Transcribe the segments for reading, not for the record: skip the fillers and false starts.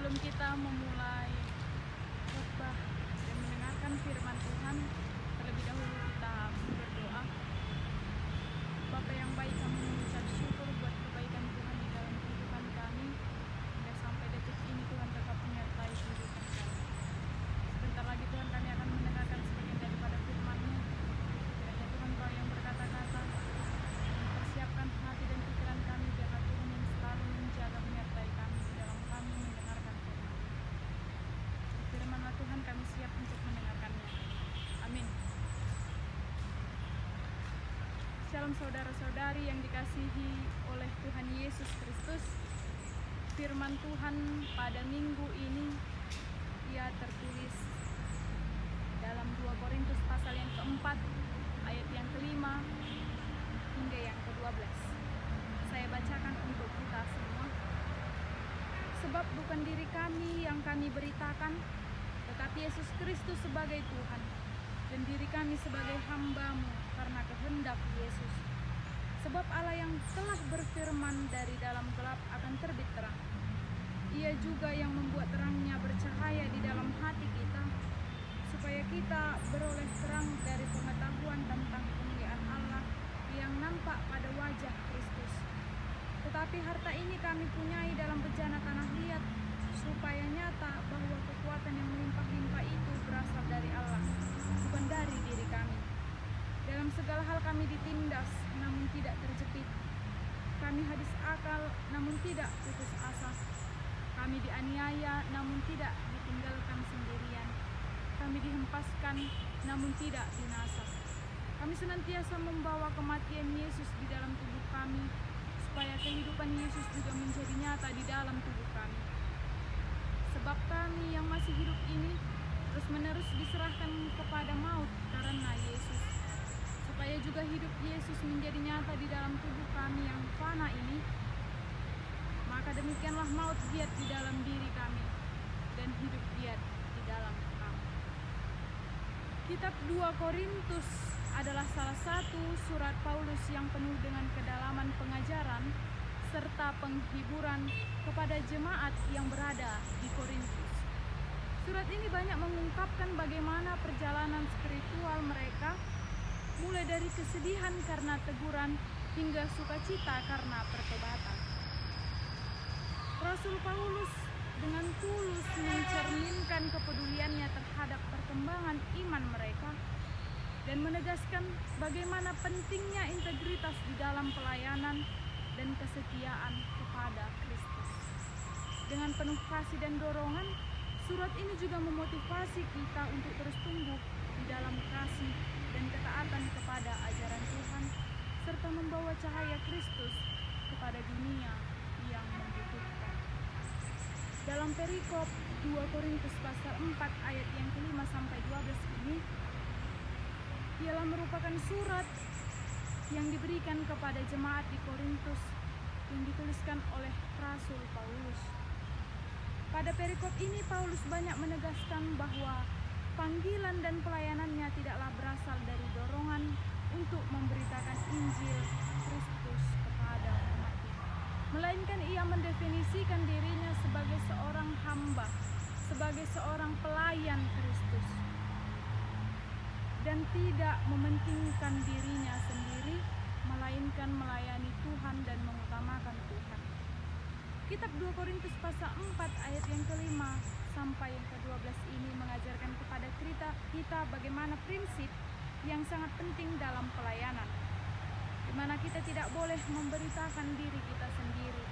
Sebelum kita memulai khotbah dan mendengarkan firman Tuhan, terlebih dahulu kita berdoa. Bapa yang baik, kami mengucap syukur buat kebaikan Tuhan di dalam kehidupan kami, hingga sampai detik ini Tuhan tetap menyertai kehidupan kami. Sebentar lagi Tuhan kami akan mendengarkan sebagian daripada firman-Nya. Kiranya Tuhan Kau yang berkata-kata, mempersiapkan hati dan pikiran kami, biar Tuhan yang selalu menjaga menyertai kami di dalam kami mendengarkan firman. Firman-Nya Tuhan, kami siap untuk mendengarkannya. Amin. Shalom saudara-saudari yang dikasihi oleh Tuhan Yesus Kristus. Firman Tuhan pada minggu ini ia tertulis dalam 2 Korintus pasal yang keempat, ayat yang kelima hingga yang ke-12. Saya bacakan untuk kita semua. Sebab bukan diri kami yang kami beritakan, tetapi Yesus Kristus sebagai Tuhan, dan diri kami sebagai hamba-Mu karena kehendak Yesus. Sebab Allah yang telah berfirman dari dalam gelap akan terbit terang. Ia juga yang membuat terangnya bercahaya di dalam hati kita, supaya kita beroleh terang dari pengetahuan tentang kemuliaan Allah yang nampak pada wajah Kristus. Tetapi harta ini kami punyai dalam bejana tanah liat, supaya nyata bahwa kekuatan yang melimpah-limpah itu berasal dari Allah, bukan dari diri kami. Dalam segala hal kami ditindas, namun tidak terjepit. Kami habis akal, namun tidak putus asa. Kami dianiaya, namun tidak ditinggalkan sendirian. Kami dihempaskan, namun tidak binasa. Kami senantiasa membawa kematian Yesus di dalam tubuh kami, supaya kehidupan Yesus juga menjadi nyata di dalam tubuh kami. Sebab kami yang masih hidup ini terus-menerus diserahkan kepada maut karena Yesus, supaya juga hidup Yesus menjadi nyata di dalam tubuh kami yang fana ini. Maka demikianlah maut giat di dalam diri kami, dan hidup giat di dalam kami. Kitab 2 Korintus adalah salah satu surat Paulus yang penuh dengan kedalaman pengajaran serta penghiburan kepada jemaat yang berada di Korintus. Surat ini banyak mengungkapkan bagaimana perjalanan spiritual mereka, mulai dari kesedihan karena teguran hingga sukacita karena pertobatan. Rasul Paulus dengan tulus mencerminkan kepeduliannya terhadap perkembangan iman mereka dan menegaskan bagaimana pentingnya integritas di dalam pelayanan dan kesetiaan kepada Kristus. Dengan penuh kasih dan dorongan, surat ini juga memotivasi kita untuk terus tumbuh di dalam kasih dan ketaatan kepada ajaran Tuhan, serta membawa cahaya Kristus kepada dunia yang membutuhkan. Dalam perikop 2 Korintus pasal 4 ayat yang ke-5 sampai 12 ini, ialah merupakan surat yang diberikan kepada jemaat di Korintus yang dituliskan oleh Rasul Paulus. Pada perikop ini Paulus banyak menegaskan bahwa panggilan dan pelayanannya tidaklah berasal dari dorongan untuk memberitakan Injil Kristus kepada umatnya, melainkan ia mendefinisikan dirinya sebagai seorang hamba, sebagai seorang pelayan Kristus, dan tidak mementingkan dirinya sendiri, melainkan melayani Tuhan dan mengutamakan Tuhan. Kitab 2 Korintus pasal 4 ayat yang ke-5 sampai yang ke-12 ini mengajarkan kepada kita bagaimana prinsip yang sangat penting dalam pelayanan, di mana kita tidak boleh memberitakan diri kita sendiri.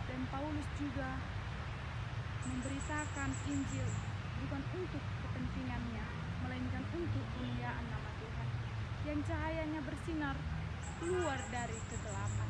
Dan Paulus juga memberitakan Injil bukan untuk kepentingannya, melainkan untuk kemuliaan nama Tuhan, yang cahayanya bersinar keluar dari kegelapan.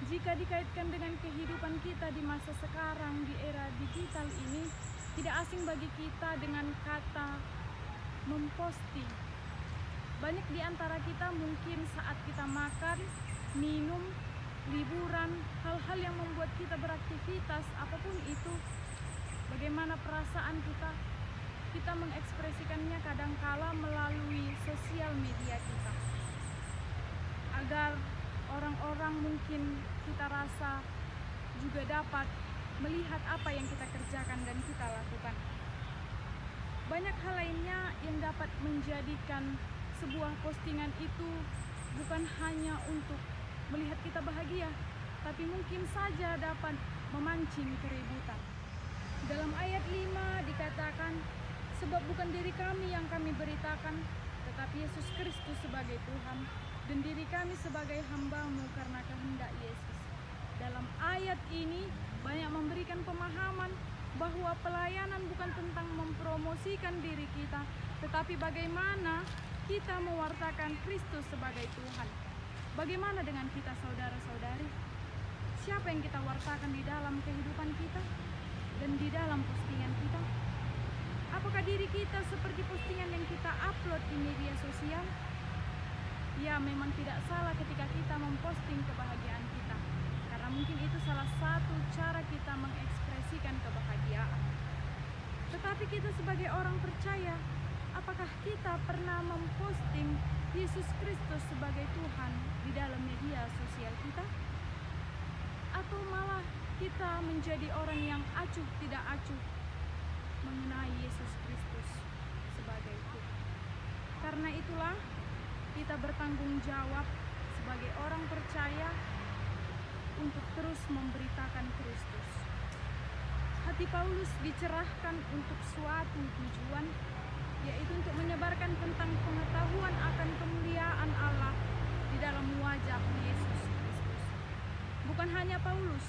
Jika dikaitkan dengan kehidupan kita di masa sekarang, di era digital ini, tidak asing bagi kita dengan kata memposting. Banyak di antara kita mungkin saat kita makan, minum, liburan, hal-hal yang membuat kita beraktivitas apapun itu, bagaimana perasaan kita mengekspresikannya kadangkala melalui sosial media kita, agar orang-orang mungkin kita rasa juga dapat melihat apa yang kita kerjakan dan kita lakukan. Banyak hal lainnya yang dapat menjadikan sebuah postingan itu bukan hanya untuk melihat kita bahagia, tapi mungkin saja dapat memancing keributan. Dalam ayat 5 dikatakan, sebab bukan diri kami yang kami beritakan, tetapi Yesus Kristus sebagai Tuhan, dan diri kami sebagai hamba-Mu karena kehendak Yesus. Dalam ayat ini banyak memberikan pemahaman bahwa pelayanan bukan tentang mempromosikan diri kita, tetapi bagaimana kita mewartakan Kristus sebagai Tuhan. Bagaimana dengan kita, saudara-saudari? Siapa yang kita wartakan di dalam kehidupan kita dan di dalam postingan kita? Apakah diri kita seperti postingan yang kita upload di media sosial? Ya, memang tidak salah ketika kita memposting kebahagiaan kita, karena mungkin itu salah satu cara kita mengekspresikan kebahagiaan. Tetapi kita sebagai orang percaya, apakah kita pernah memposting Yesus Kristus sebagai Tuhan di dalam media sosial kita? Atau malah kita menjadi orang yang acuh tidak acuh mengenai Yesus Kristus sebagai Tuhan? Karena itulah kita bertanggung jawab sebagai orang percaya untuk terus memberitakan Kristus. Hati Paulus dicerahkan untuk suatu tujuan, yaitu untuk menyebarkan tentang pengetahuan akan kemuliaan Allah di dalam wajah Yesus Kristus. Bukan hanya Paulus,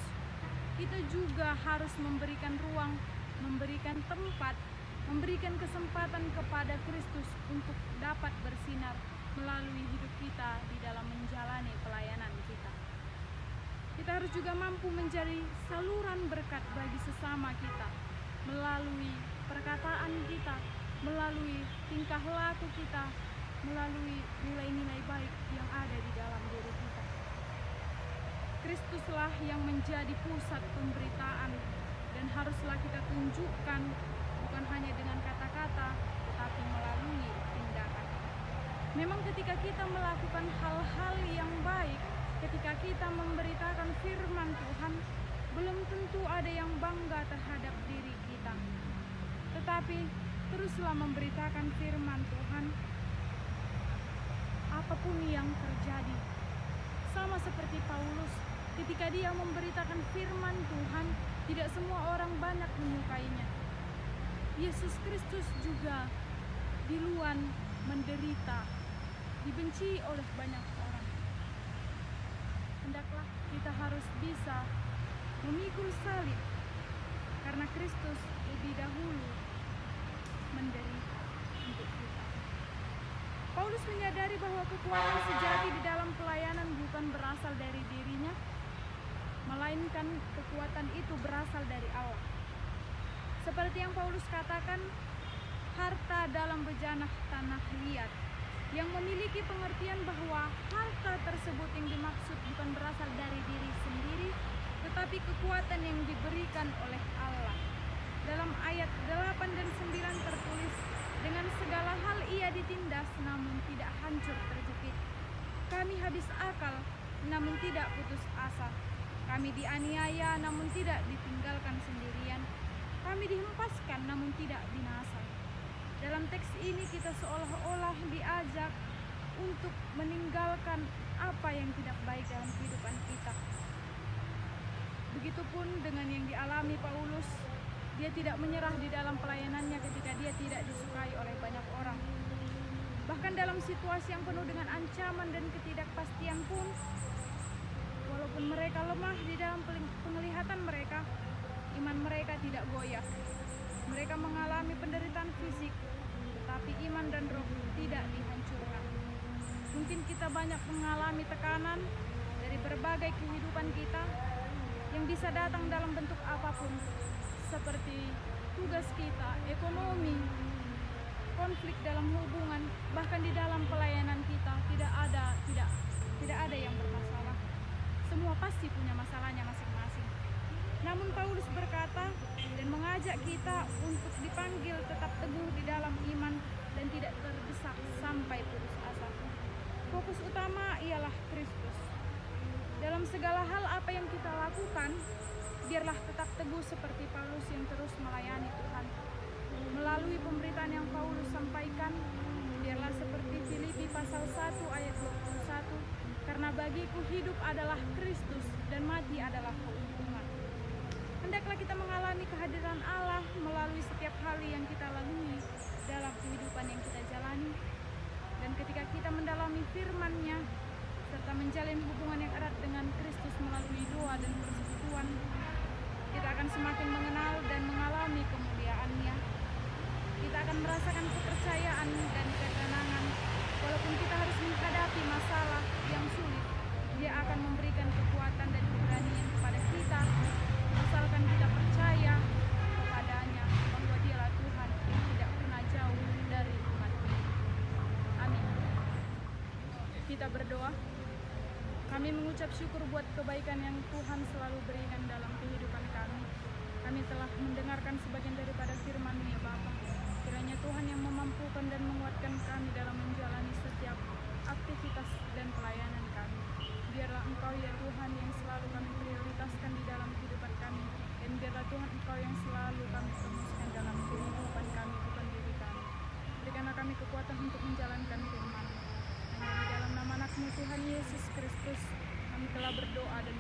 kita juga harus memberikan ruang, memberikan tempat, memberikan kesempatan kepada Kristus untuk dapat bersinar melalui hidup kita di dalam menjalani pelayanan kita. Kita harus juga mampu menjadi saluran berkat bagi sesama kita melalui perkataan kita, melalui tingkah laku kita, melalui nilai-nilai baik yang ada di dalam diri kita. Kristuslah yang menjadi pusat pemberitaan dan haruslah kita tunjukkan bukan hanya dengan kata-kata, tetapi melalui tindakan. Memang ketika kita melakukan hal-hal yang baik, ketika kita memberitakan firman Tuhan, belum tentu ada yang bangga terhadap diri kita. Tetapi teruslah memberitakan firman Tuhan, apapun yang terjadi. Sama seperti Paulus, ketika dia memberitakan firman Tuhan, tidak semua orang banyak menyukainya. Yesus Kristus juga duluan menderita, dibenci oleh banyak orang. Hendaklah kita harus bisa memikul salib, karena Kristus lebih dahulu menderita untuk kita. Paulus menyadari bahwa kekuatan sejati di dalam pelayanan bukan berasal dari dirinya, melainkan kekuatan itu berasal dari Allah. Seperti yang Paulus katakan, harta dalam bejana tanah liat, yang memiliki pengertian bahwa harta tersebut yang dimaksud bukan berasal dari diri sendiri, tetapi kekuatan yang diberikan oleh Allah. Dalam ayat 8 dan 9 tertulis, dengan segala hal ia ditindas, namun tidak hancur terjepit. Kami habis akal, namun tidak putus asa. Kami dianiaya, namun tidak ditinggalkan sendirian. Kami dihempaskan, namun tidak binasa. Dalam teks ini kita seolah-olah diajak untuk meninggalkan apa yang tidak baik dalam kehidupan kita. Begitupun dengan yang dialami Paulus, dia tidak menyerah di dalam pelayanannya ketika dia tidak disukai oleh banyak orang. Bahkan dalam situasi yang penuh dengan ancaman dan ketidakpastian pun, walaupun mereka lemah di dalam penglihatan mereka, iman mereka tidak goyah. Mereka mengalami penderitaan fisik, tetapi iman dan roh tidak dihancurkan. Mungkin kita banyak mengalami tekanan dari berbagai kehidupan kita yang bisa datang dalam bentuk apapun, seperti tugas kita, ekonomi, konflik dalam hubungan, bahkan di dalam pelayanan kita tidak ada yang bermasalah. Semua pasti punya masalahnya masing-masing. Namun Paulus berkata dan mengajak kita untuk dipanggil tetap teguh di dalam iman dan tidak terdesak sampai putus asa. Fokus utama ialah Kristus. Dalam segala hal apa yang kita lakukan, Biarlah tetap teguh seperti Paulus yang terus melayani Tuhan. Melalui pemberitaan yang Paulus sampaikan, biarlah seperti Filipi pasal 1 ayat 21, karena bagiku hidup adalah Kristus dan mati adalah keuntungan. Hendaklah kita mengalami kehadiran Allah melalui setiap hal yang kita lalui dalam kehidupan yang kita jalani. Dan ketika kita mendalami firman-Nya serta menjalin hubungan yang erat dengan Kristus melalui doa dan persekutuan, kita akan semakin mengenal dan mengalami kemuliaan-Nya. Kita akan merasakan kepercayaan dan ketenangan. Walaupun kita harus menghadapi masalah yang sulit, Dia akan memberikan kekuatan dan keberanian kepada kita, asalkan kita percaya kepadanya bahwa Dialah Tuhan yang tidak pernah jauh dari umat ini. Amin. Kita berdoa. Kami mengucap syukur buat kebaikan yang Tuhan selalu berikan dalam kehidupan kami. Kami telah mendengarkan sebagian daripada firman-Mu ya Bapa. Kiranya Tuhan yang memampukan dan menguatkan kami dalam menjalani setiap aktivitas dan pelayanan kami. Biarlah Engkau ya Tuhan yang selalu kami prioritaskan di dalam kehidupan kami. Dan biarlah Tuhan Engkau yang selalu kami temuskan dalam kehidupan kami, bukan diri kami. Berikanlah kami kekuatan untuk menjalankan firman-Mu. Di dalam nama anak-Mu Tuhan Yesus Kristus, kami telah berdoa dan